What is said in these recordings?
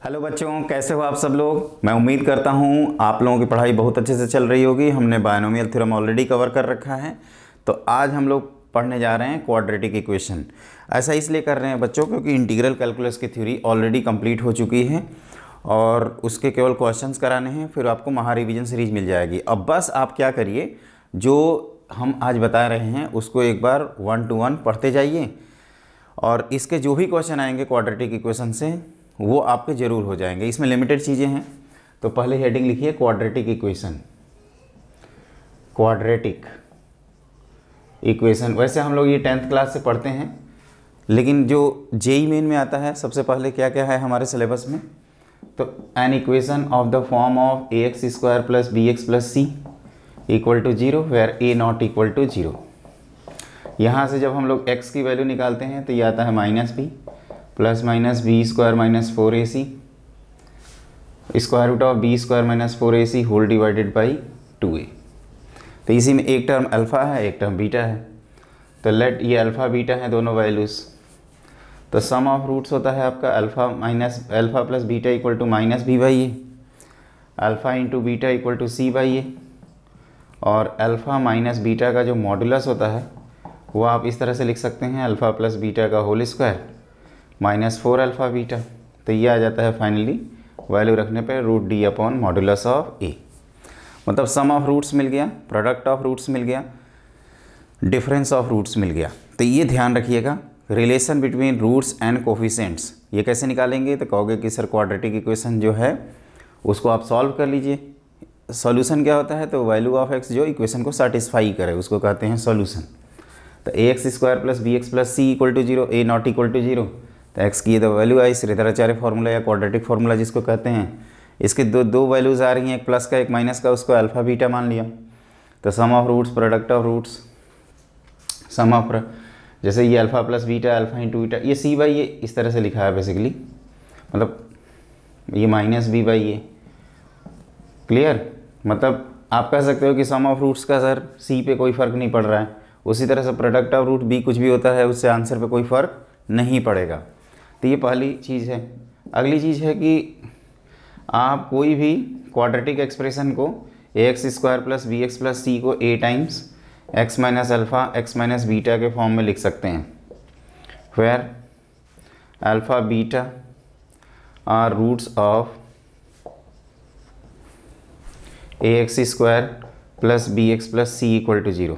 Hello बच्चों, कैसे हो आप सब लोग। मैं उम्मीद करता हूँ आप लोगों की पढ़ाई बहुत अच्छे से चल रही होगी। हमने बायनोमियल थ्योरम ऑलरेडी कवर कर रखा है, तो आज हम लोग पढ़ने जा रहे हैं क्वाड्रेटिक इक्वेशन। ऐसा इसलिए कर रहे हैं बच्चों क्योंकि इंटीग्रल कैलकुलस की थ्योरी ऑलरेडी कंप्लीट हो चुकी है और उसके केवल क्वेश्चंस कराने हैं, फिर आपको महा रिवीजन सीरीज मिल जाएगी। अब बस आप क्या करिए, जो हम आज बता रहे हैं उसको एक बार 1 to 1 पढ़ते जाइए और इसके जो भी क्वेश्चन आएंगे क्वाड्रेटिक इक्वेशन से वो आपके ज़रूर हो जाएंगे। इसमें लिमिटेड चीज़ें हैं, तो पहले हेडिंग लिखिए क्वाड्रेटिक इक्वेशन। क्वाड्रेटिक इक्वेशन वैसे हम लोग ये 10th क्लास से पढ़ते हैं, लेकिन जो जेई मेन में आता है सबसे पहले क्या क्या है हमारे सिलेबस में, तो an equation of the form of a x square plus b x plus c equal to 0 where a not equal to 0। यहाँ से जब हम लोग x की वैल्यू निकालते हैं तो ये आता है minus b plus minus b square minus 4ac square root of b square minus 4ac whole divided by 2a। तो इसी में एक टर्म अल्फ़ा है, एक टर्म बीटा है, तो लेट ये अल्फ़ा बीटा है दोनों वैल्यूज़। तो सम ऑफ रूट्स होता है आपका alpha plus beta equal to minus b by a, alpha into beta equal to c by a, और अल्फ़ा माइनस बीटा का जो मॉडुलस होता है वो आप इस तरह से लिख सकते हैं, अल्फ़ा प्लस बीटा का whole square minus 4 alpha beta. तो ये आ जाता है फाइनली वैल्यू रखने पे root d upon modulus of a. मतलब सम ऑफ रूट्स मिल गया, प्रोडक्ट ऑफ रूट्स मिल गया, डिफरेंस ऑफ रूट्स मिल गया। तो ये ध्यान रखिएगा, relation between roots and coefficients ये कैसे निकालेंगे। तो कहोगे कि सर क्वाड्रेटिक इक्वेशन जो है उसको आप सॉल्व कर लीजिए। सॉल्यूशन क्या होता है, तो वैल्यू ऑफ एक्स जो इक्वेशन को सेटिस्फाई करे उसको कहते हैं सॉल्यूशन। तो a x square plus b x plus c equal to 0, a not equal to 0, तो एक्स की ये तो वैल्यू आई, श्रीधराचार्य फार्मूला या क्वाड्रेटिक फार्मूला जिसको कहते हैं। इसके दो वैल्यूज़ आ रही हैं, एक प्लस का एक माइनस का, उसको अल्फ़ा बीटा मान लिया। तो sum of roots product of roots, sum of जैसे ये alpha plus beta alpha into beta, ये सी बाई ए इस तरह से लिखा है बेसिकली, मतलब ये minus b by a. Clear, मतलब आप कह सकते हो कि सम ऑफ रूट्स का सर सी पे कोई फ़र्क नहीं पड़ रहा है, उसी तरह से प्रोडक्ट ऑफ रूट बी कुछ भी होता है उससे आंसर पे कोई फ़र्क नहीं पड़ेगा। तो ये पहली चीज़ है। अगली चीज़ है कि आप कोई भी क्वाड्रेटिक एक्सप्रेशन को a x square plus b x plus c को a times x minus alpha x minus beta के फॉर्म में लिख सकते हैं, where alpha beta are roots of a x square plus b x plus c equal to 0।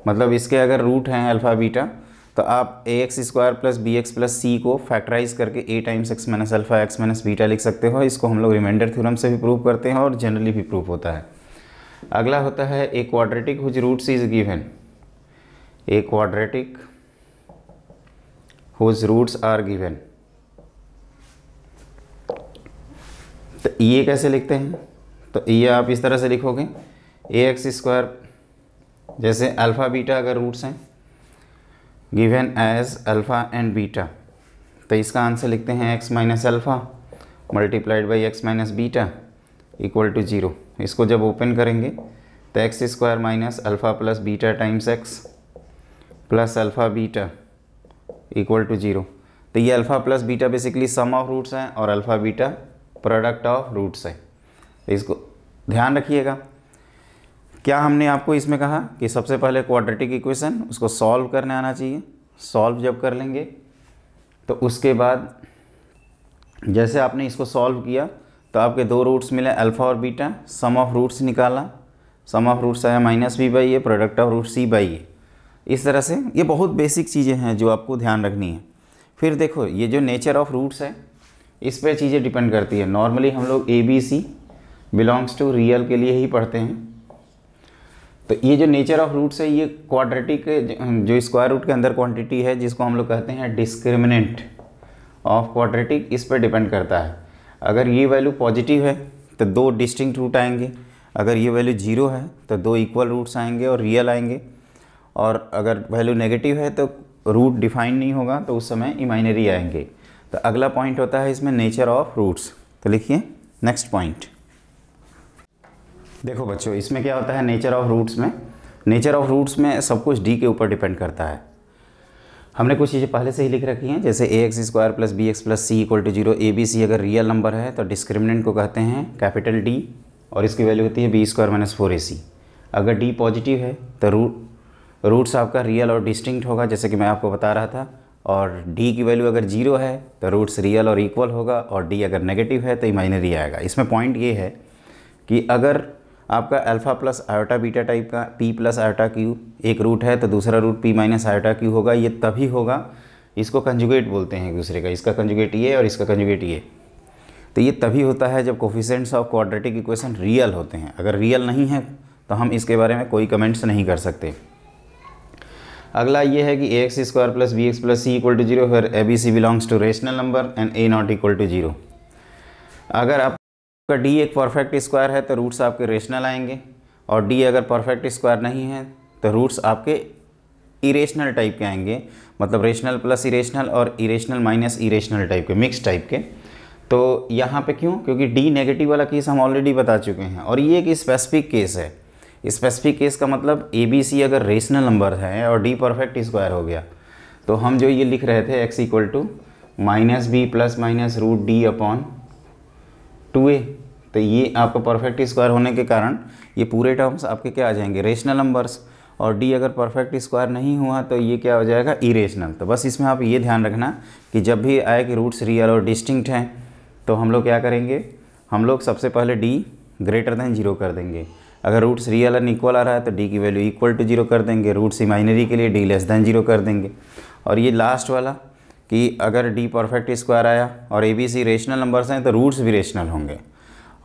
मतलब इसके अगर root हैं अल्फ़ा बीटा तो आप a x square plus b x plus c को फैक्टराइज करके a times x minus alpha x minus beta लिख सकते हो। इसको हम लोग रिमाइंडर थ्योरम से भी प्रूव करते हैं और जनरली भी प्रूव होता है। अगला होता है a quadratic whose roots is given, a quadratic whose roots are given. तो ये कैसे लिखते हैं, तो ये आप इस तरह से लिखोगे, ए एक्स स्क्वायर जैसे अल्फ़ा बीटा अगर रूट्स हैं given as alpha and beta, तो इसका आंसर लिखते हैं x minus alpha multiplied by x minus beta equal to 0। इसको जब ओपन करेंगे तो x square minus alpha plus beta times x plus alpha beta equal to 0। तो ये alpha plus beta basically sum of roots हैं और alpha beta product of roots है। तो इसको ध्यान रखिएगा। क्या हमने आपको इसमें कहा कि सबसे पहले क्वाड्रेटिक इक्वेशन उसको सॉल्व करने आना चाहिए। सॉल्व जब कर लेंगे तो उसके बाद जैसे आपने इसको सॉल्व किया तो आपके दो रूट्स मिले अल्फ़ा और बीटा, सम ऑफ रूट्स निकाला, सम ऑफ रूट्स आया minus b by a, product of root c by a. इस तरह से ये बहुत बेसिक चीज़ें हैं जो आपको ध्यान रखनी है। फिर देखो ये जो नेचर ऑफ रूट्स है इस पर चीज़ें डिपेंड करती है। नॉर्मली हम लोग a b c belongs to real के लिए ही पढ़ते हैं। तो ये जो नेचर ऑफ रूट्स है ये क्वाड्रेटिक जो स्क्वायर रूट के अंदर क्वांटिटी है जिसको हम लोग कहते हैं डिस्क्रिमिनेंट ऑफ क्वाड्रेटिक, इस पर डिपेंड करता है। अगर ये वैल्यू पॉजिटिव है तो दो डिस्टिंक्ट रूट आएंगे, अगर ये वैल्यू 0 है तो दो इक्वल रूट्स आएंगे और रियल आएंगे, और अगर वैल्यू नेगेटिव है तो रूट डिफाइन नहीं होगा तो उस समय इमाइनरी आएंगे। तो अगला पॉइंट होता है इसमें नेचर ऑफ रूट्स। तो लिखिए नेक्स्ट पॉइंट। देखो बच्चों इसमें क्या होता है नेचर ऑफ रूट्स में, नेचर ऑफ रूट्स में सब कुछ डी के ऊपर डिपेंड करता है। हमने कुछ चीज़ें पहले से ही लिख रखी हैं, जैसे a x square plus b x plus c equal to zero. A b c अगर रियल नंबर है तो डिस्क्रिमिनेंट को कहते हैं कैपिटल डी और इसकी वैल्यू होती है बी स्क्वायर माइनस 4ac। अगर डी पॉजिटिव है तो रूट्स आपका रियल और डिस्टिंक्ट होगा, जैसे कि मैं आपको बता रहा था। और डी की वैल्यू अगर जीरो है तो रूट्स रियल और इक्वल होगा, और डी अगर नेगेटिव है तो इमेजिनरी आएगा। इसमें पॉइंट ये है कि अगर आपका alpha plus iota beta type का पी प्लस आयोटा क्यू एक रूट है तो दूसरा root p minus iota q होगा। ये तभी होगा, इसको कंजुगेट बोलते हैं एक दूसरे का, इसका कंजुगेट ये और इसका कंजुगेट ये। तो ये तभी होता है जब coefficients of quadratic equation real होते हैं। अगर रियल नहीं है तो हम इसके बारे में कोई कमेंट्स नहीं कर सकते। अगला ये है कि a x square plus b x plus c equal to zero फिर a b c belongs to rational number and a not equal to zero. अगर आपका डी एक परफेक्ट स्क्वायर है तो रूट्स आपके रेशनल आएंगे, और डी अगर परफेक्ट स्क्वायर नहीं है तो रूट्स आपके इरेशनल टाइप के आएंगे, मतलब रेशनल प्लस इरेशनल और इरेशनल माइनस इरेशनल टाइप के, मिक्स टाइप के। तो यहाँ पे क्यों? क्योंकि डी नेगेटिव वाला केस हम ऑलरेडी बता चुके हैं, और ये एक स्पेसिफिक केस है। स्पेसिफिक केस का मतलब ए बी सी अगर रेशनल नंबर है और डी परफेक्ट स्क्वायर हो गया, तो हम जो ये लिख रहे थे x equal to minus b plus minus root d upon 2a, तो ये आपका परफेक्ट स्क्वायर होने के कारण ये पूरे टर्म्स आपके क्या आ जाएंगे? Rational numbers. और डी अगर परफेक्ट स्क्वायर नहीं हुआ तो ये क्या हो जाएगा? इरेशनल। तो बस इसमें आप ये ध्यान रखना कि जब भी आए कि रूट्स रियल और डिस्टिंक्ट हैं तो हम लोग क्या करेंगे? हम लोग सबसे पहले डी ग्रेटर दैन जीरो कर देंगे। अगर रूट्स रियल एंड इक्वल आ रहा है तो डी की वैल्यू इक्वल टू जीरो कर देंगे। रूट्स इमाइनरी के लिए डी लेस दैन जीरो कर देंगे। और ये लास्ट वाला कि अगर डी परफेक्ट स्क्वायर आया और a b c rational numbers हैं तो रूट्स भी रेशनल होंगे,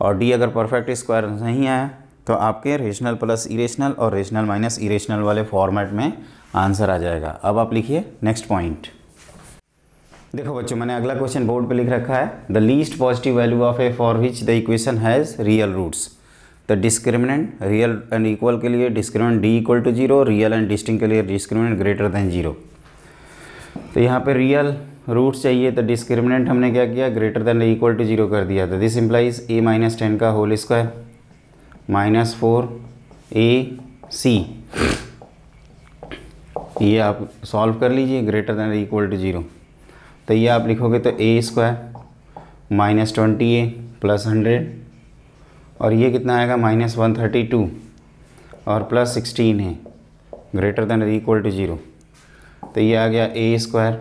और डी अगर परफेक्ट स्क्वायर नहीं आया तो आपके रेशनल प्लस इरेशनल और रेशनल माइनस इरेशनल वाले फॉर्मेट में आंसर आ जाएगा। अब आप लिखिए नेक्स्ट पॉइंट। देखो बच्चों, मैंने अगला क्वेश्चन बोर्ड पे लिख रखा है, the least positive value of a for which the equation has real roots. The discriminant real and equal के लिए discriminant d equal to zero, real and distinct के लिए डिस्क्रिमिनेंट ग्रेटर दैन जीरो। तो यहाँ पे रियल रूट्स चाहिए तो discriminant हमने क्या किया? Greater than equal to zero कर दिया। तो दिस इम्प्लाइज ए माइनस 10 का होल स्क्वायर माइनस 4ac। ये आप सॉल्व कर लीजिए, greater than equal to zero. तो ये आप लिखोगे तो ए स्क्वायर माइनस 20a प्लस 100, और ये कितना आएगा? माइनस 132 और प्लस 16 है, greater than equal to zero. तो ये आ गया a square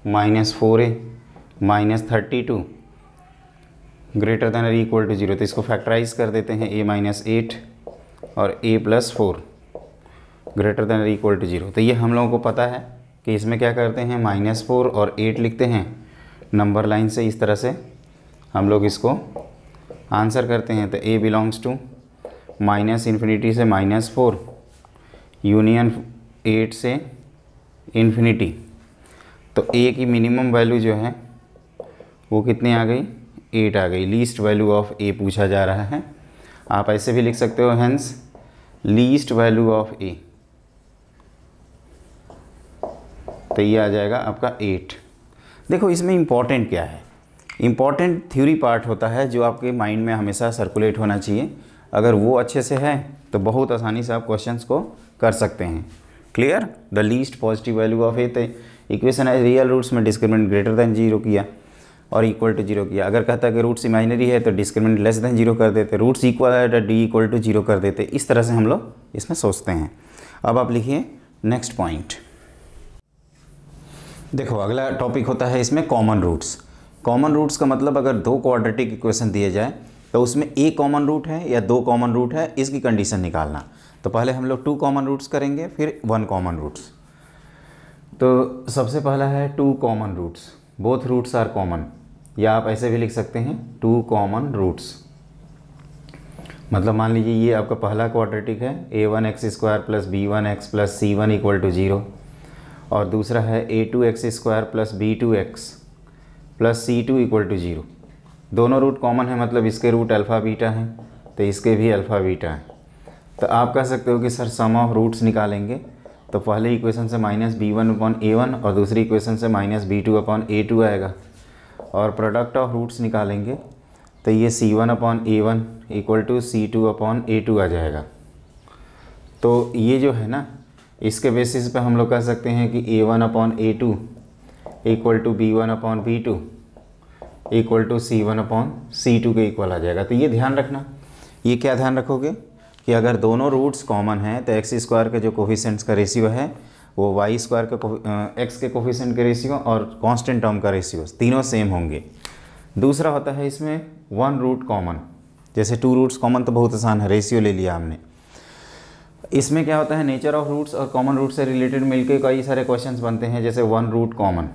minus 4a minus 32 greater than equal to zero. तो इसको फैक्टराइज कर देते हैं, a माइनस 8 और a plus 4 greater than equal to zero. तो ये हम लोगों को पता है कि इसमें क्या करते हैं? -4 और 8 लिखते हैं नंबर लाइन से। इस तरह से हम लोग इसको आंसर करते हैं। तो a belongs to minus infinity से -4 यूनियन 8 से इन्फिनिटी। तो a की मिनिमम वैल्यू जो है वो कितनी आ गई? 8 आ गई। लीस्ट वैल्यू ऑफ a पूछा जा रहा है। आप ऐसे भी लिख सकते हो, hence least value of a। तो ये आ जाएगा आपका 8। देखो इसमें इम्पॉर्टेंट क्या है? इम्पॉर्टेंट थ्योरी पार्ट होता है जो आपके माइंड में हमेशा सर्कुलेट होना चाहिए। अगर वो अच्छे से है तो बहुत आसानी से आप क्वेश्चंस को कर सकते हैं। Clear? The least positive value of a, तो इक्वेशन है रियल रूट्स में डिस्क्रिमिनेंट ग्रेटर दैन जीरो किया और इक्वल टू जीरो किया। अगर कहता है कि रूट्स इमेजिनरी है तो डिस्क्रिमिनेंट लेस दैन जीरो कर देते, रूट्स इक्वल है तो डी इक्वल टू जीरो कर देते। इस तरह से हम लोग इसमें सोचते हैं। अब आप लिखिए नेक्स्ट पॉइंट। देखो अगला टॉपिक होता है इसमें कॉमन रूट्स। कॉमन रूट्स का मतलब अगर दो क्वाड्रेटिक इक्वेशन दिए जाए तो उसमें एक कॉमन रूट है या दो कॉमन रूट है, इसकी कंडीशन निकालना। तो पहले हम लोग 2 कॉमन रूट्स करेंगे, फिर 1 कॉमन रूट्स। तो सबसे पहला है 2 common roots, both roots are common, या आप ऐसे भी लिख सकते हैं 2 कॉमन रूट्स। मतलब मान लीजिए ये आपका पहला क्वाड्रेटिक है a1x² plus b1x plus c1 equal to 0, और दूसरा है a2x² plus b2x plus c2 equal to 0। दोनों रूट कॉमन है, मतलब इसके रूट अल्फ़ा बीटा हैं तो इसके भी अल्फ़ा बीटा है। तो आप कह सकते हो कि सर सम ऑफ रूट्स निकालेंगे, तो पहले इक्वेशन से -b1/a1 और दूसरी इक्वेशन से -b2/a2 आएगा, और प्रोडक्ट ऑफ रूट्स निकालेंगे तो ये c1/a1 इक्वल टू c2/a2 आ जाएगा। तो ये जो है ना, इसके बेसिस पे हम लोग कह सकते हैं कि A1/A2 equal to B1/B2 equal to C1/C2 के इक्वल आ जाएगा। तो ये ध्यान रखना, ये क्या ध्यान रखोगे कि अगर दोनों रूट्स कॉमन हैं तो एक्स स्क्वायर के जो कोफिशिएंट्स का रेशियो है वो वाई स्क्वायर के एक्स के कोफिशिएंट का रेशियो और कांस्टेंट टर्म का रेशियो तीनों सेम होंगे। दूसरा होता है इसमें वन रूट कॉमन, जैसे टू रूट्स कॉमन तो बहुत आसान है, रेशियो ले लिया हमने। इसमें क्या होता है, नेचर ऑफ रूट्स और कॉमन रूट से रिलेटेड मिलके कई सारे क्वेश्चंस बनते हैं, जैसे one root common,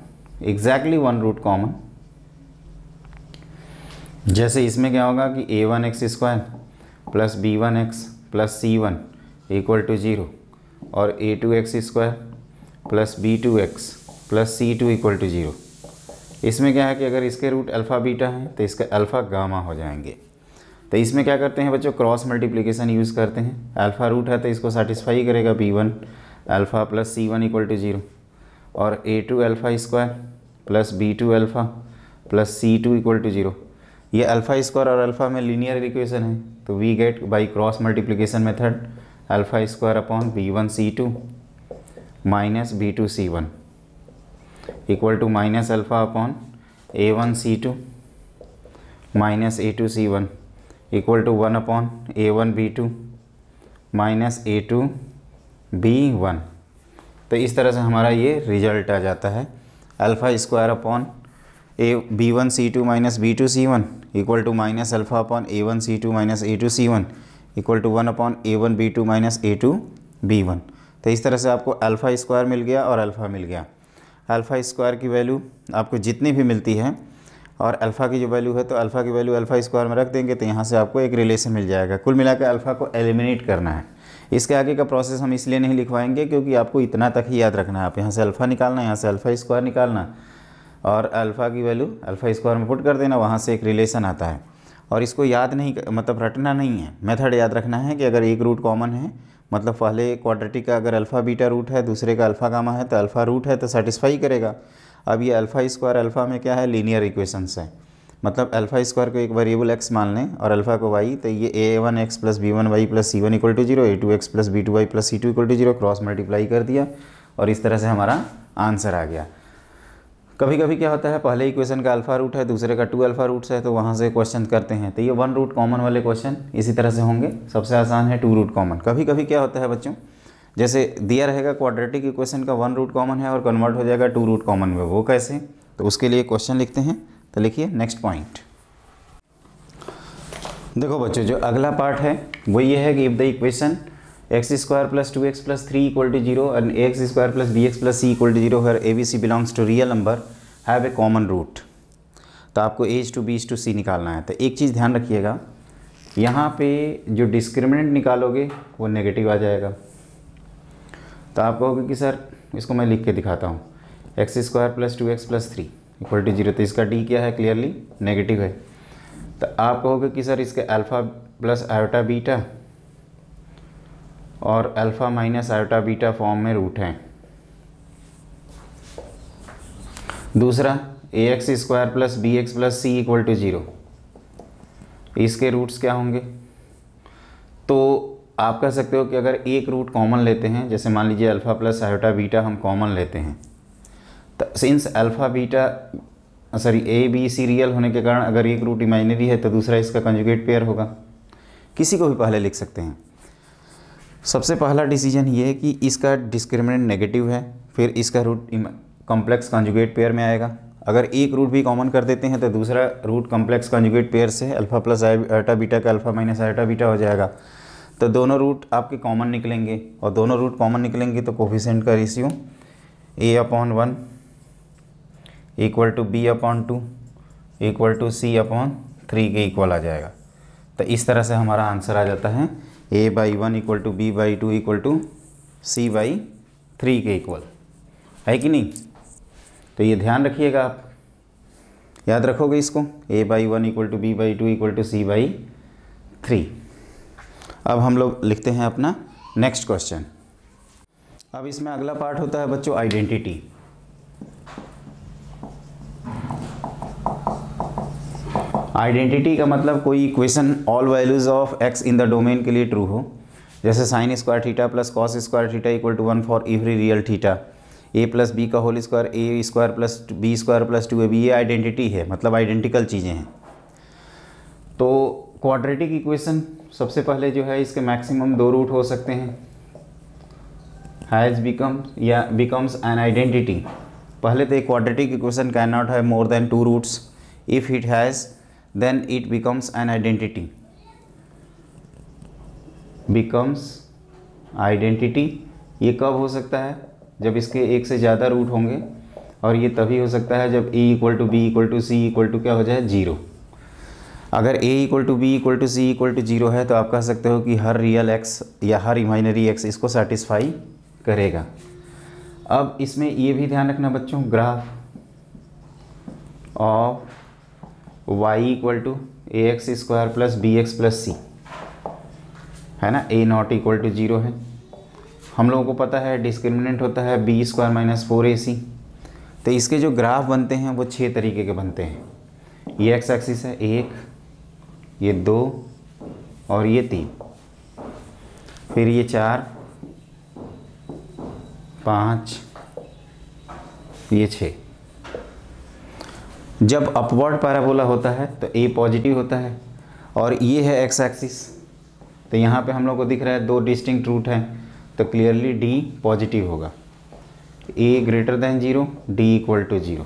exactly one root common. जैसे इसमें क्या होगा कि A1x² plus B1x plus C1 equal to 0 और A2x² plus B2x plus C2 equal to 0। इसमें क्या है कि अगर इसके रूट अल्फ़ा बीटा हैं तो इसके अल्फ़ा गामा हो जाएंगे। तो इसमें क्या करते हैं बच्चों, क्रॉस मल्टीप्लिकेशन यूज़ करते हैं। अल्फ़ा रूट है तो इसको सेटिस्फाई करेगा B1 alpha plus C1 equal to 0 और A2 alpha square plus B2 alpha plus C2 equal to 0। ये अल्फ़ा स्क्वायर और अल्फ़ा में लीनियर इक्वेशन है, तो we get by cross multiplication method alpha square upon B1C2 minus B2C1 equal to minus alpha upon A1C2 minus A2C1 equal to 1 upon A1B2 minus A2B1। तो इस तरह से हमारा ये रिजल्ट आ जाता है alpha square upon B1C2 minus B2C1 equal to minus alpha upon A1C2 minus A2C1 equal to 1 upon A1B2 minus A2B1। तो इस तरह से आपको अल्फ़ा स्क्वायर मिल गया और अल्फ़ा मिल गया। अल्फ़ा स्क्वायर की वैल्यू आपको जितनी भी मिलती है और अल्फ़ा की जो वैल्यू है तो अल्फ़ा की वैल्यू अल्फ़ा स्क्वायर में रख देंगे तो यहाँ से आपको एक रिलेशन मिल जाएगा। कुल मिलाकर अल्फ़ा को एलिमिनेट करना है। इसके आगे का प्रोसेस हम इसलिए नहीं लिखवाएंगे क्योंकि आपको इतना तक ही याद रखना है। आप यहाँ से अल्फ़ा निकालना, यहाँ से अल्फ़ा स्क्वायर निकालना और अल्फ़ा की वैल्यू अल्फ़ा स्क्वायर में पुट कर देना, वहाँ से एक रिलेशन आता है। और इसको याद नहीं, मतलब रटना नहीं है, मेथड याद रखना है कि अगर एक रूट कॉमन है, मतलब पहले क्वाड्रेटिक का अगर अल्फ़ा बीटा रूट है, दूसरे का अल्फ़ा गामा है, तो अल्फ़ा रूट है तो सेटिस्फाई करेगा। अब ये अल्फ़ा स्क्वायर अल्फ़ा में क्या है, लीनियर इक्वेशंस है, मतलब अल्फ़ा स्क्वायर को एक वेरिएबल x मान लें और अल्फ़ा को y, तो ये A1x plus B1y plus C1 equal to 0, A2x plus B2y plus C2 equal to 0 cross multiply कर दिया और इस तरह से हमारा आंसर आ गया। कभी कभी क्या होता है, पहले इक्वेशन का अल्फ़ा रूट है, दूसरे का 2 अल्फ़ा रूट्स है, तो वहाँ से क्वेश्चन करते हैं, तो ये वन रूट कॉमन वाले क्वेश्चन इसी तरह से होंगे। सबसे आसान है 2 रूट कॉमन। कभी कभी क्या होता है बच्चों, जैसे दिया रहेगा क्वाड्रेटिक इक्वेशन का 1 रूट कॉमन है और कन्वर्ट हो जाएगा 2 रूट कॉमन में, वो कैसे, तो उसके लिए क्वेश्चन लिखते हैं। तो लिखिए नेक्स्ट पॉइंट। देखो बच्चों, जो अगला पार्ट है वो ये है कि if the equation x² plus 2x plus 3 equal to 0 and ax² plus bx plus c equal to 0 where abc belongs to real number have a common root. तो आपको a to b to c निकालना है। तो एक चीज़ ध्यान रखिएगा, यहाँ पे जो डिस्क्रिमिनेंट निकालोगे वो नेगेटिव आ जाएगा। तो आप कहोगे कि सर इसको मैं लिख के दिखाता हूँ, x² plus 2x plus 3 equal to 0, तो इसका d क्या है, क्लियरली नेगेटिव है। तो आप कहोगे कि सर इसके अल्फ़ा प्लस आयोटा बीटा और alpha minus iota beta form में रूट हैं। दूसरा ax² plus bx plus c equal to 0, इसके रूट्स क्या होंगे। तो आप कह सकते हो कि अगर एक रूट कॉमन लेते हैं, जैसे मान लीजिए अल्फ़ा प्लस आयोटा बीटा हम कॉमन लेते हैं, तो since alpha beta a b c real होने के कारण अगर एक रूट इमेजिनरी है तो दूसरा इसका कंजुगेट पेयर होगा। किसी को भी पहले लिख सकते हैं। सबसे पहला डिसीजन ये है कि इसका डिस्क्रिमिनेंट नेगेटिव है, फिर इसका रूट कॉम्प्लेक्स कंजुगेट पेयर में आएगा। अगर एक रूट भी कॉमन कर देते हैं तो दूसरा रूट कॉम्प्लेक्स कंजुगेट पेयर से अल्फ़ा प्लस आयोटा बीटा का अल्फ़ा माइनस आयोटा बीटा हो जाएगा। तो दोनों रूट आपके कॉमन निकलेंगे और दोनों रूट कॉमन निकलेंगे तो कोफिशिएंट का ratio a/1 equal to b/2 equal to c/3 के इक्वल आ जाएगा। तो इस तरह से हमारा आंसर आ जाता है a/1 equal to b/2 equal to c/3 के इक्वल, है कि नहीं। तो ये ध्यान रखिएगा, आप याद रखोगे इसको, a/1 equal to b/2 equal to c/3। अब हम लोग लिखते हैं अपना नेक्स्ट क्वेश्चन। अब इसमें अगला पार्ट होता है बच्चों आइडेंटिटी। आइडेंटिटी का मतलब कोई equation all values of x in the domain के लिए ट्रू हो, जैसे sine square theta plus cos square theta equal to 1 for every real theta, a plus b का whole square, a square plus b square plus 2ab, ये identity है, मतलब identical चीज़ें हैं। तो क्वाड्रेटिक इक्वेशन सबसे पहले जो है इसके मैक्सिमम 2 रूट हो सकते हैं, हैज़ बिकम या बिकम्स एन आइडेंटिटी। पहले तो एक quadratic equation can not have more than 2 roots, if it has then it becomes an identity, becomes identity. ये कब हो सकता है? जब इसके एक से ज़्यादा रूट होंगे, और ये तभी हो सकता है जब a equal to b equal to c equal to क्या हो जाए 0। अगर a equal to b equal to c equal to 0 है तो आप कह सकते हो कि हर रियल x या हर इमेजिनरी x इसको सेटिस्फाई करेगा। अब इसमें ये भी ध्यान रखना बच्चों, graph of y equal to a x square plus b x plus c है ना, a नॉट इक्वल टू 0 है। हम लोगों को पता है डिस्क्रिमिनेंट होता है बी स्क्वायर माइनस 4ac। तो इसके जो ग्राफ बनते हैं वो 6 तरीके के बनते हैं। ये एक्स एक्सिस है 1, ये 2 और ये 3, फिर ये 4, 5, ये 6। जब अपवर्ड पैराबोला होता है तो a पॉजिटिव होता है, और ये है एक्स एक्सिस। तो यहाँ पे हम लोग को दिख रहा है 2 डिस्टिंक्ट रूट हैं, तो क्लियरली d पॉजिटिव होगा। a greater than 0, d equal to 0,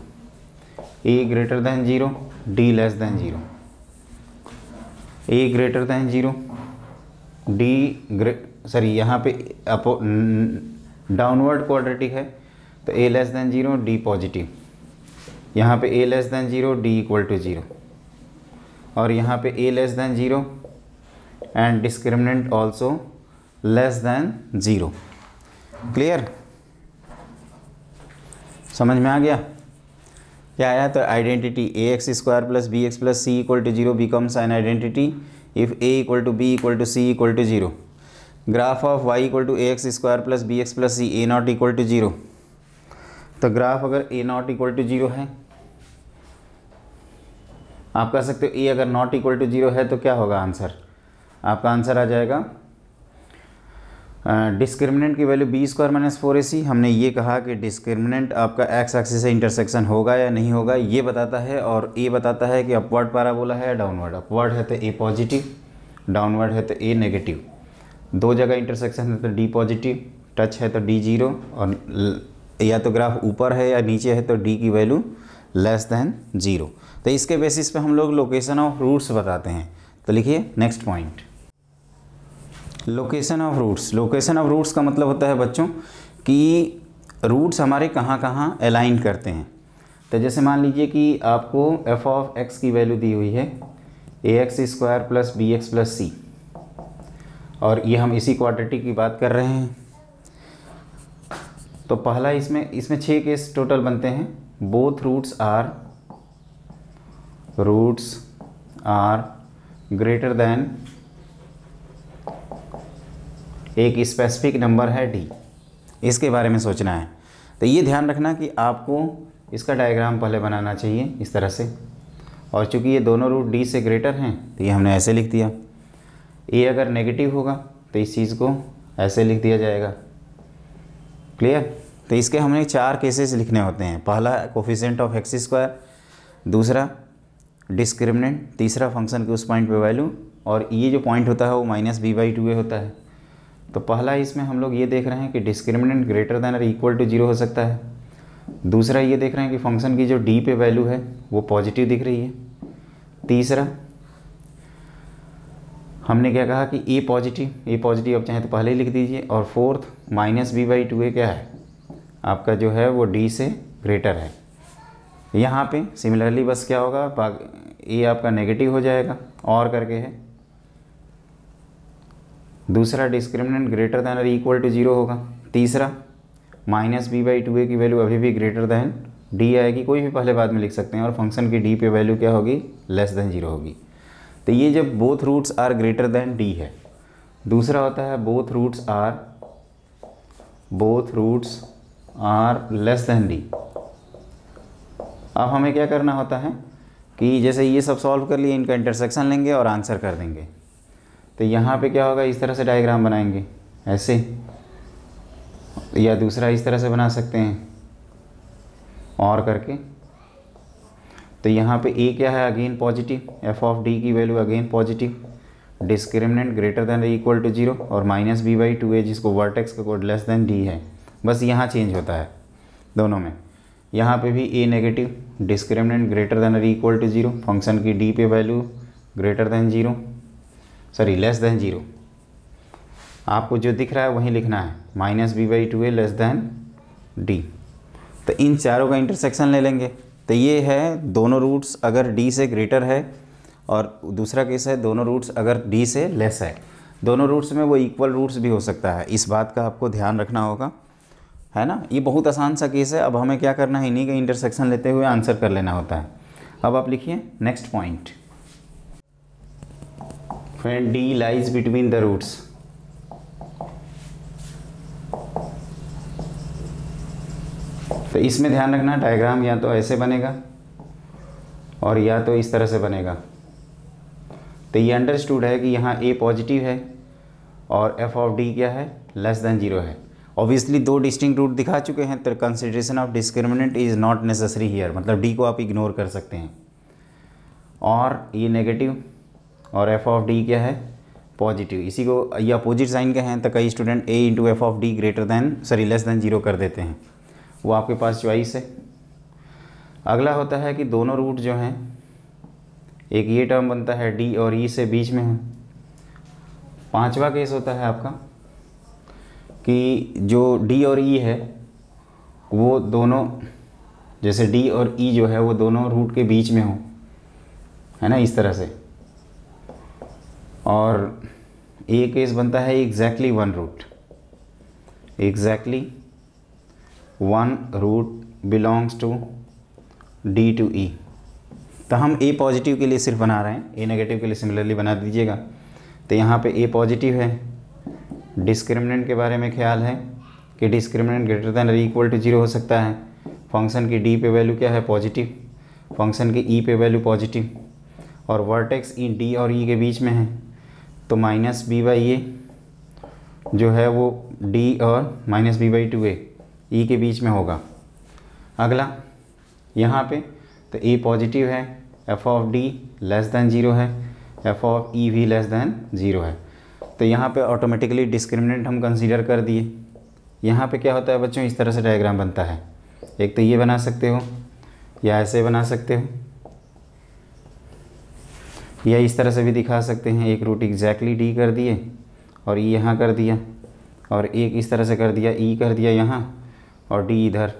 a greater than 0, d less than 0, a greater than 0, यहाँ पे डाउनवर्ड क्वाड्रेटिक है तो a less than 0, d positive, यहाँ पे a less than 0, d equal to 0, और यहाँ पे a less than 0 and discriminant also less than 0। Clear? समझ में आ गया क्या आया? तो identity a x square plus b x plus c equal to 0 becomes an identity if a equal to b equal to c equal to 0। Graph of y equal to a x square plus b x plus c, a not equal to 0। तो graph अगर ए not equal to 0 है, आप कह सकते हो ए अगर not equal to 0 है तो क्या होगा आंसर? आपका आंसर आ जाएगा डिस्क्रिमिनेंट की value B square minus 4ac। हमने ये कहा कि डिस्क्रिमिनेंट आपका एक्स एक्सिस से इंटरसेक्शन होगा या नहीं होगा ये बताता है, और ए बताता है कि अपवर्ड पैराबोला है या डाउनवर्ड। अपवर्ड है तो ए पॉजिटिव, डाउनवर्ड है तो ए नेगेटिव। 2 जगह इंटरसेक्शन है तो डी पॉजिटिव, टच है तो डी 0, और या तो ग्राफ ऊपर है या नीचे है तो डी की वैल्यू लेस दैन 0। तो इसके बेसिस पे हम लोग लोकेशन ऑफ रूट्स बताते हैं। तो लिखिए next point, location of roots. Location of roots का मतलब होता है बच्चों कि रूट्स हमारे कहाँ कहाँ अलाइन करते हैं। तो जैसे मान लीजिए कि आपको एफ ऑफ एक्स की वैल्यू दी हुई है a x square plus b x plus c, और ये हम इसी क्वाड्रेटिक की बात कर रहे हैं। तो पहला इसमें 6 केस टोटल बनते हैं। Both roots are greater than एक स्पेसिफिक नंबर है d। इसके बारे में सोचना है। तो ये ध्यान रखना कि आपको इसका डायग्राम पहले बनाना चाहिए इस तरह से, और चूंकि ये दोनों रूट d से ग्रेटर हैं तो ये हमने ऐसे लिख दिया। a अगर नेगेटिव होगा तो इस चीज़ को ऐसे लिख दिया जाएगा। क्लियर? तो इसके हमने 4 केसेस लिखने होते हैं। पहला कोफिशिएंट ऑफ एक्स स्क्वायर, दूसरा डिस्क्रिमिनेंट, तीसरा फंक्शन के उस पॉइंट पे वैल्यू, और ये जो पॉइंट होता है वो -b/2a होता है। तो पहला इसमें हम लोग ये देख रहे हैं कि डिस्क्रिमिनेंट ग्रेटर दैन और इक्वल टू 0 हो सकता है। दूसरा ये देख रहे हैं कि फंक्शन की जो d पे वैल्यू है वो पॉजिटिव दिख रही है। तीसरा हमने क्या कहा कि a पॉजिटिव अब चाहे तो पहले ही लिख दीजिए। और फोर्थ -b/2a क्या है आपका जो है वो d से ग्रेटर है। यहाँ पे सिमिलरली बस क्या होगा, a आपका नेगेटिव हो जाएगा और करके है। दूसरा डिस्क्रिमिनेंट ग्रेटर दैन और इक्वल टू 0 होगा। तीसरा -b/2a की वैल्यू अभी भी ग्रेटर दैन d आएगी, कोई भी पहले बाद में लिख सकते हैं, और फंक्शन की d पे वैल्यू क्या होगी, लेस दैन 0 होगी। तो ये जब both roots are greater than d है। दूसरा होता है both roots are less than d। अब हमें क्या करना होता है कि जैसे ये सब सॉल्व कर लिए, इनका इंटरसेक्शन लेंगे और आंसर कर देंगे। तो यहाँ पे क्या होगा, इस तरह से डायग्राम बनाएंगे ऐसे, या दूसरा इस तरह से बना सकते हैं और करके। तो यहाँ पे ए क्या है, again positive, f of d की value again positive, discriminant greater than equal to 0 और माइनस बी बाई 2 है जिसको वर्टेक्स का कोड लेस देन डी है। बस यहाँ चेंज होता है दोनों में। यहाँ पे भी a negative, discriminant greater than equal to 0, function की डी पे value greater than 0, sorry less than 0। आपको जो दिख रहा है वही लिखना है, माइनस बी बाई 2 है लेस देन डी। तो इन चारों का इंटरसेक्शन ले लेंगे। तो ये है दोनों रूट्स अगर डी से ग्रेटर है, और दूसरा केस है दोनों रूट्स अगर डी से लेस है। दोनों रूट्स में वो इक्वल रूट्स भी हो सकता है, इस बात का आपको ध्यान रखना होगा, है ना। ये बहुत आसान सा केस है। अब हमें क्या करना है, इन्हीं का इंटरसेक्शन लेते हुए आंसर कर लेना होता है। अब आप लिखिए next point, when d lies between the roots. तो इसमें ध्यान रखना, डायग्राम या तो ऐसे बनेगा और या तो इस तरह से बनेगा। तो ये अंडरस्टूड है कि यहाँ ए पॉजिटिव है और एफ ऑफ डी क्या है, लेस देन 0 है। ऑब्वियसली दो डिस्टिंक्ट रूट दिखा चुके हैं, तो consideration of discriminant is not necessary here, मतलब डी को आप इग्नोर कर सकते हैं। और ये नेगेटिव और एफ ऑफ डी क्या है, पॉजिटिव। इसी को ये अपोजिट साइन के हैं, तो कई student A into f of D greater than sorry less than 0 कर देते हैं, वो आपके पास चॉइस है। अगला होता है कि दोनों रूट जो हैं, एक ये टर्म बनता है डी और ई से बीच में है। पांचवा केस होता है आपका कि जो डी और ई है वो दोनों, जैसे डी और ई जो है वो दोनों रूट के बीच में हो, है ना, इस तरह से। और ए केस बनता है exactly one root, exactly one root belongs to d to e. तो हम ए पॉजिटिव के लिए सिर्फ बना रहे हैं, ए नेगेटिव के लिए सिमिलरली बना दीजिएगा। तो यहाँ पे ए पॉजिटिव है, डिस्क्रिमिनेंट के बारे में ख्याल है कि डिस्क्रिमिनेंट ग्रेटर दैन और इक्वल टू 0 हो सकता है। फंक्शन की डी पे वैल्यू क्या है, पॉजिटिव, फंक्शन की ई पे वैल्यू पॉजिटिव, और वर्टेक्स ई डी और ई के बीच में है, तो माइनस बी बाई ए जो है वो डी और माइनस बी बाई 2 ई के बीच में होगा। अगला यहाँ पे तो ए पॉजिटिव है, F of D less than 0 है, एफ ऑफ ई भी लेस दैन 0 है। तो यहाँ पे ऑटोमेटिकली डिस्क्रिमिनेंट हम कंसीडर कर दिए। यहाँ पे क्या होता है बच्चों, इस तरह से डायग्राम बनता है। एक तो ये बना सकते हो या ऐसे बना सकते हो, या इस तरह से भी दिखा सकते हैं। एक रूट एग्जैक्टली डी कर दिए और ई यहाँ कर दिया, और एक इस तरह से कर दिया, ई कर दिया यहाँ और डी इधर।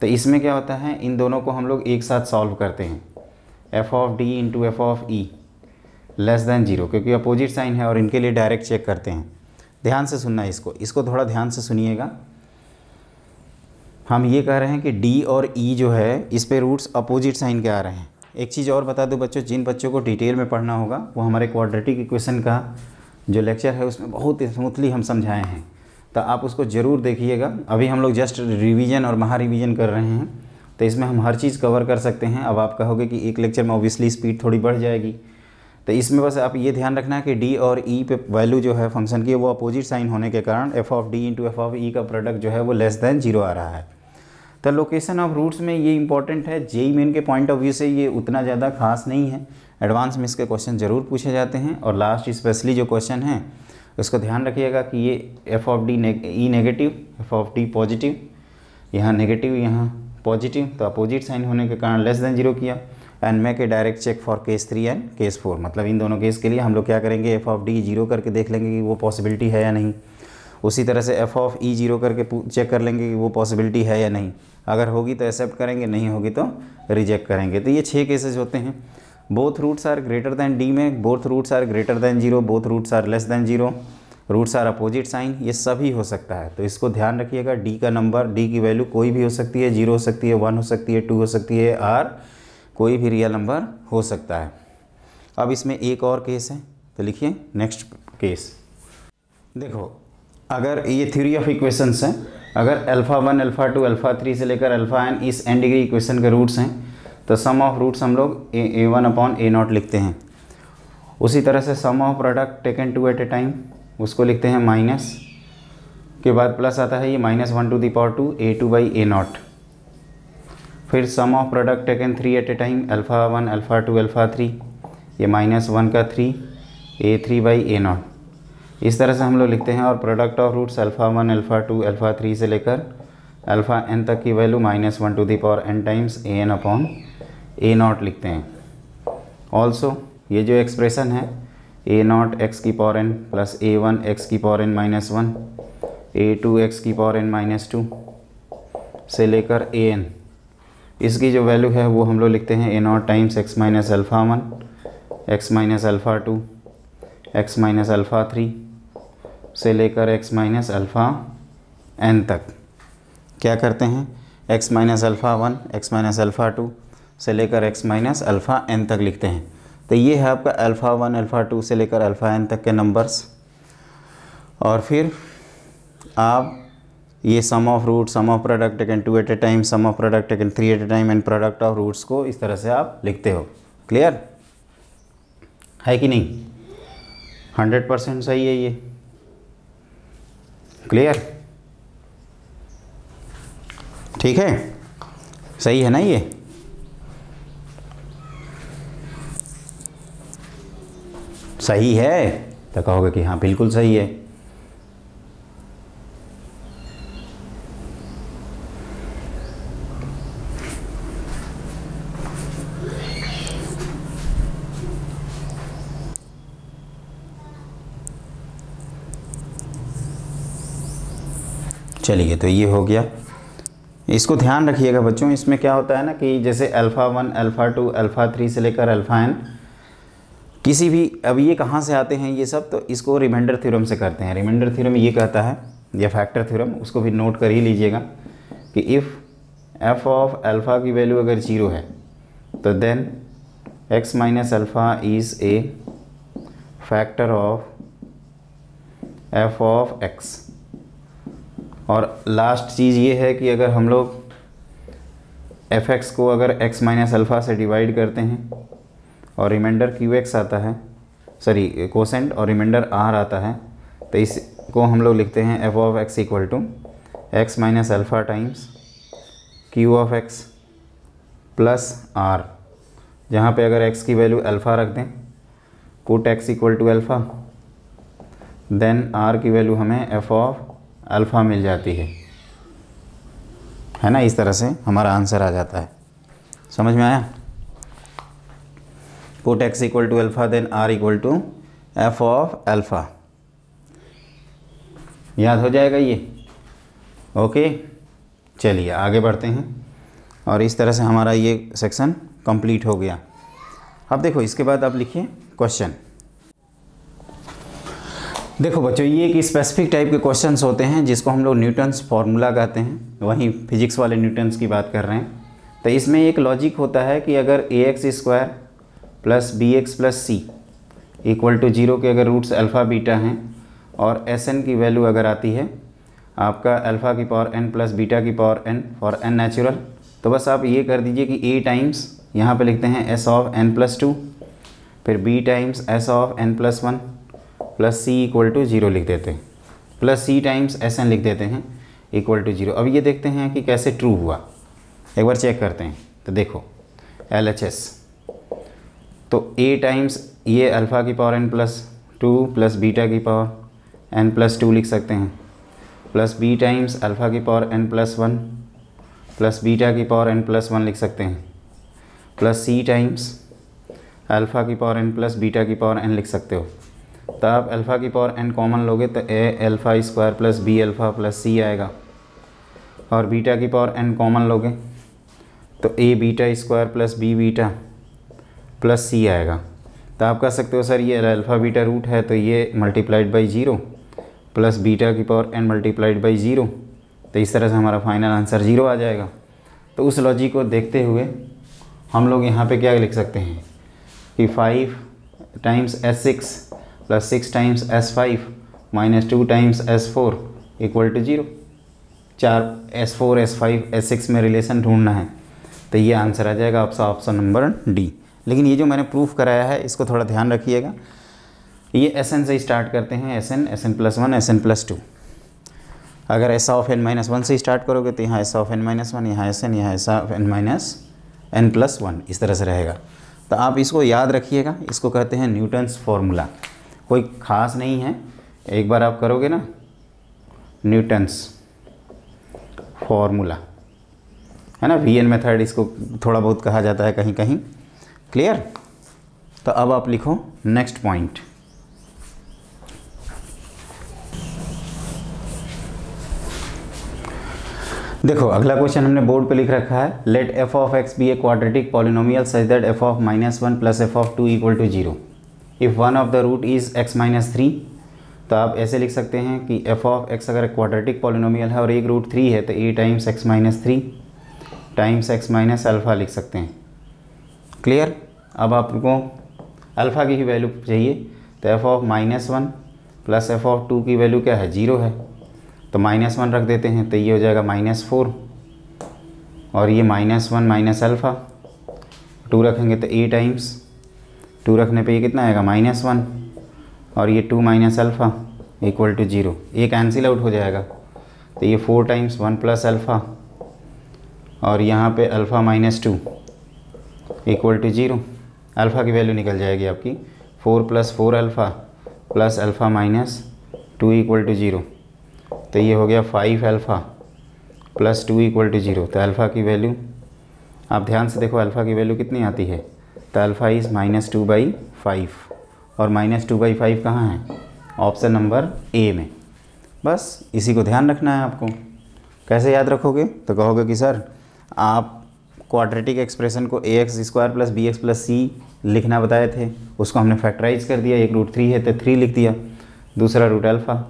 तो इसमें क्या होता है, इन दोनों को हम लोग एक साथ सॉल्व करते हैं, F of d into f of E less than 0, क्योंकि अपोजिट साइन है और इनके लिए डायरेक्ट चेक करते हैं। ध्यान से सुनना इसको थोड़ा ध्यान से सुनिएगा। हम ये कह रहे हैं कि डी और ई जो है इस पे रूट्स अपोजिट साइन के आ रहे हैं। एक चीज़ और बता दूं बच्चों, जिन बच्चों को डिटेल में पढ़ना होगा वो हमारे क्वाड्रेटिक इक्वेशन का जो लेक्चर है उसमें बहुत स्मूथली हम समझाए हैं, तो आप उसको ज़रूर देखिएगा। अभी हम लोग जस्ट रिवीजन और महा रिवीजन कर रहे हैं, तो इसमें हम हर चीज़ कवर कर सकते हैं। अब आप कहोगे कि एक लेक्चर में ऑब्वियसली स्पीड थोड़ी बढ़ जाएगी, तो इसमें बस आप ये ध्यान रखना है कि डी और ई पे वैल्यू जो है फंक्शन की वो अपोजिट साइन होने के कारण f of d into f of e का प्रोडक्ट जो है वो लेस दैन 0 आ रहा है। तो लोकेशन ऑफ रूट्स में ये इंपॉर्टेंट है। जेईई मेन के पॉइंट ऑफ व्यू से ये उतना ज़्यादा खास नहीं है, एडवांस में इसके क्वेश्चन ज़रूर पूछे जाते हैं। और लास्ट स्पेशली जो क्वेश्चन है उसको ध्यान रखिएगा कि ये f of d e negative, f of d positive, यहाँ नेगेटिव यहाँ पॉजिटिव, तो अपोजिट साइन होने के कारण लेस देन 0 किया। And make a direct check for case 3 and case 4, मतलब इन दोनों केस के लिए हम लोग क्या करेंगे, एफ ऑफ डी 0 करके देख लेंगे कि वो पॉसिबिलिटी है या नहीं। उसी तरह से एफ ऑफ ई 0 करके चेक कर लेंगे कि वो पॉसिबिलिटी है या नहीं। अगर होगी तो एक्सेप्ट करेंगे, नहीं होगी तो रिजेक्ट करेंगे। तो ये 6 केसेस होते हैं। Both roots are greater than d में, both roots are greater than 0, both roots are less than 0, roots are opposite sign, ये सभी हो सकता है। तो इसको ध्यान रखिएगा। डी का नंबर, डी की वैल्यू कोई भी हो सकती है, 0 हो सकती है, 1 हो सकती है, 2 हो सकती है, आर कोई भी रियल नंबर हो सकता है। अब इसमें एक और केस है, तो लिखिए नेक्स्ट केस। देखो, अगर ये थ्योरी ऑफ इक्वेशंस हैं, अगर अल्फ़ा 1 अल्फ़ा 2 अल्फ़ा 3 से लेकर अल्फ़ा n इस n डिग्री इक्वेशन के रूट्स हैं, तो सम ऑफ रूट्स हम लोग a1 अपॉन a0 लिखते हैं। उसी तरह से sum of product taken 2 at a time, उसको लिखते हैं माइनस के बाद प्लस आता है ये -1 टू द पावर 2 a2/a0। फिर sum of product taken 3 at a time, α1 α2 α3, ये -1 का 3 a3/a0। इस तरह से हम लोग लिखते हैं। और प्रोडक्ट ऑफ रूट्स α1 α2 α3 से लेकर n तक की value -1 to the power n times an/a0 लिखते हैं। ऑल्सो ये जो एक्सप्रेशन है a0 x की power n plus a1 x की पावर n -1 a2 x की पावर n -2 से लेकर an, इसकी जो वैल्यू है वो हम लोग लिखते हैं a0 times x minus α1 x minus α2 x minus α3 से लेकर x माइनस n तक। क्या करते हैं, x माइनस α1 x माइनस α2 से लेकर x माइनस n तक लिखते हैं। तो ये है आपका α1 α2 से लेकर n तक के नंबर्स। और फिर आप ये sum of root, sum of product taken 2 at a time, sum of product taken 3 at a time and product of roots को इस तरह से आप लिखते हो। क्लियर है कि नहीं? 100% सही है ये। क्लियर, ठीक है, सही है ना ये? सही है तो कहोगे कि हाँ बिल्कुल सही है। चलिए, तो ये हो गया। इसको ध्यान रखिएगा बच्चों, इसमें क्या होता है ना कि जैसे α1 α2 α3 से लेकर n किसी भी, अब ये कहाँ से आते हैं ये सब, तो इसको रिमाइंडर थ्योरम से करते हैं। रिमाइंडर थ्योरम ये कहता है, या फैक्टर थ्योरम, उसको भी नोट कर ही लीजिएगा कि इफ़ f ऑफ अल्फ़ा की वैल्यू अगर 0 है तो then x minus alpha is a factor of f of x। और लास्ट चीज़ ये है कि अगर हम लोग fx को अगर x माइनस अल्फ़ा से डिवाइड करते हैं और रिमाइंडर qx आता है, सॉरी कोसेंट, और रिमाइंडर r आता है, तो इसको हम लोग लिखते हैं f of x equal to x minus alpha times q of x plus r, जहाँ पे अगर x की वैल्यू अल्फ़ा रख दें, put x equal to alpha, then r की वैल्यू हमें f ऑफ अल्फ़ा मिल जाती है ना। इस तरह से हमारा आंसर आ जाता है। समझ में आया? Put x equal to alpha then r equal to f of alpha. याद हो जाएगा ये? ओके, चलिए आगे बढ़ते हैं। और इस तरह से हमारा ये सेक्शन कंप्लीट हो गया। अब देखो, इसके बाद आप लिखिए क्वेश्चन। देखो बच्चों, ये एक स्पेसिफिक टाइप के क्वेश्चंस होते हैं जिसको हम लोग न्यूटन्स फार्मूला कहते हैं, वहीं फिजिक्स वाले न्यूटन्स की बात कर रहे हैं। तो इसमें एक लॉजिक होता है कि अगर ax² plus bx plus c equal to 0 के अगर रूट्स अल्फ़ा बीटा हैं और sn की वैल्यू अगर आती है आपका अल्फ़ा की पावर n प्लस बीटा की power n for n natural, तो बस आप ये कर दीजिए कि a टाइम्स यहाँ पे लिखते हैं s ऑफ n प्लस 2, फिर b times s of n plus 1 plus c equal to 0 लिख देते हैं, प्लस c टाइम्स sn लिख देते हैं इक्वल टू 0। अब ये देखते हैं कि कैसे ट्रू हुआ, एक बार चेक करते हैं। तो देखो LHS, तो a टाइम्स ये अल्फ़ा की power n plus 2 plus beta की पावर n प्लस 2 लिख सकते हैं, प्लस b टाइम्स अल्फ़ा की power n plus 1 plus beta की पावर n प्लस 1 लिख सकते हैं, प्लस c टाइम्स अल्फ़ा की पावर n प्लस बीटा की पावर n लिख सकते हो। तो आप अल्फ़ा की पावर n कॉमन लोगे तो a alpha square plus b alpha plus c आएगा, और बीटा की पावर n कॉमन लोगे तो a beta square plus b beta plus c आएगा। तो आप कह सकते हो सर ये अल्फ़ा बीटा रूट है तो ये मल्टीप्लाइड बाई 0 प्लस बीटा की पावर n मल्टीप्लाइड बाई 0, तो इस तरह से हमारा फाइनल आंसर 0 आ जाएगा। तो उस लॉजिक को देखते हुए हम लोग यहाँ पे क्या लिख सकते हैं कि 5 times S6 plus 6 times S5 minus 2 times S4 equal to 0। 4 S4 S5 S6 में रिलेशन ढूंढना है, तो ये आंसर आ जाएगा आपका ऑप्शन नंबर डी। लेकिन ये जो मैंने प्रूफ कराया है इसको थोड़ा ध्यान रखिएगा। ये Sn से स्टार्ट करते हैं, Sn, Sn+1, Sn+2। अगर S(n-1) से स्टार्ट करोगे तो यहाँ S(n-1), यहाँ Sn, यहाँ Sn-n+1, इस तरह से रहेगा। तो आप इसको याद रखिएगा, इसको कहते हैं न्यूटन्स फॉर्मूला। कोई ख़ास नहीं है, एक बार आप करोगे ना न्यूटन्स फॉर्मूला, है ना, VN मेथड इसको थोड़ा बहुत कहा जाता है कहीं कहीं। क्लियर? तो अब आप लिखो नेक्स्ट पॉइंट। देखो अगला क्वेश्चन हमने बोर्ड पे लिख रखा है, let f of x be a quadratic polynomial such that f of -1 plus f of 2 equal to 0 if one of the root is x-3। तो आप ऐसे लिख सकते हैं कि f of x अगर क्वाड्रेटिक पॉलिनोमियल है और एक रूट 3 है तो a times x-3 times x alpha लिख सकते हैं। क्लियर? अब आपको अल्फ़ा की ही वैल्यू चाहिए, तो f of -1 plus f of 2 की वैल्यू क्या है, 0 है, तो -1 रख देते हैं, तो ये हो जाएगा -4 और ये -1 माइनस अल्फ़ा, 2 रखेंगे तो a टाइम्स 2 रखने पे ये कितना आएगा, -1 और ये 2 माइनस अल्फ़ा इक्वल टू 0, ये कैंसिल आउट हो जाएगा, तो ये 4 टाइम्स 1 प्लस अल्फ़ा और यहाँ पे अल्फ़ा -2 इक्वल टू 0। अल्फ़ा की वैल्यू निकल जाएगी आपकी 4 + 4 alpha plus alpha -2 equal to 0, तो ये हो गया 5 अल्फ़ा प्लस 2 इक्वल टू 0। तो अल्फ़ा की वैल्यू आप ध्यान से देखो, अल्फ़ा की वैल्यू कितनी आती है, तो अल्फ़ा इज़ -2/5 और -2/5 कहाँ है, ऑप्शन नंबर ए में। बस इसी को ध्यान रखना है आपको। कैसे याद रखोगे, तो कहोगे कि सर आप क्वाड्रेटिक एक्सप्रेशन को ax² + bx + c लिखना बताए थे, उसको हमने फैक्टराइज कर दिया, एक रूट 3 है तो 3 लिख दिया, दूसरा रूट अल्फ़ा,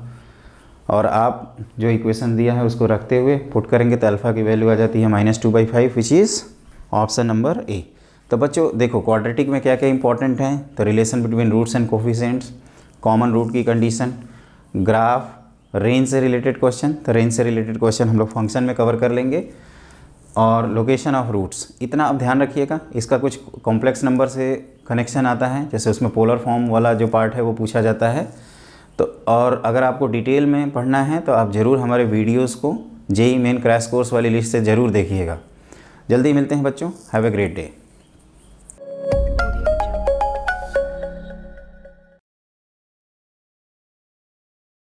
और आप जो इक्वेशन दिया है उसको रखते हुए पुट करेंगे तो अल्फ़ा की वैल्यू आ जाती है -2/5 which is option number A. तो बच्चों देखो क्वाड्रेटिक में क्या क्या इंपॉर्टेंट है, तो relation between roots and coefficients, common root की कंडीशन, ग्राफ, रेंज से रिलेटेड क्वेश्चन, तो रेंज से रिलेटेड क्वेश्चन हम लोग फंक्शन में कवर कर लेंगे, और लोकेशन ऑफ रूट्स, इतना आप ध्यान रखिएगा। इसका कुछ कॉम्प्लेक्स नंबर से कनेक्शन आता है, जैसे उसमें पोलर फॉर्म वाला जो पार्ट है वो पूछा जाता है। तो और अगर आपको डिटेल में पढ़ना है तो आप ज़रूर हमारे वीडियोस को जेईई मेन क्रैश कोर्स वाली लिस्ट से ज़रूर देखिएगा। जल्दी मिलते हैं बच्चों, हैव ए ग्रेट डे।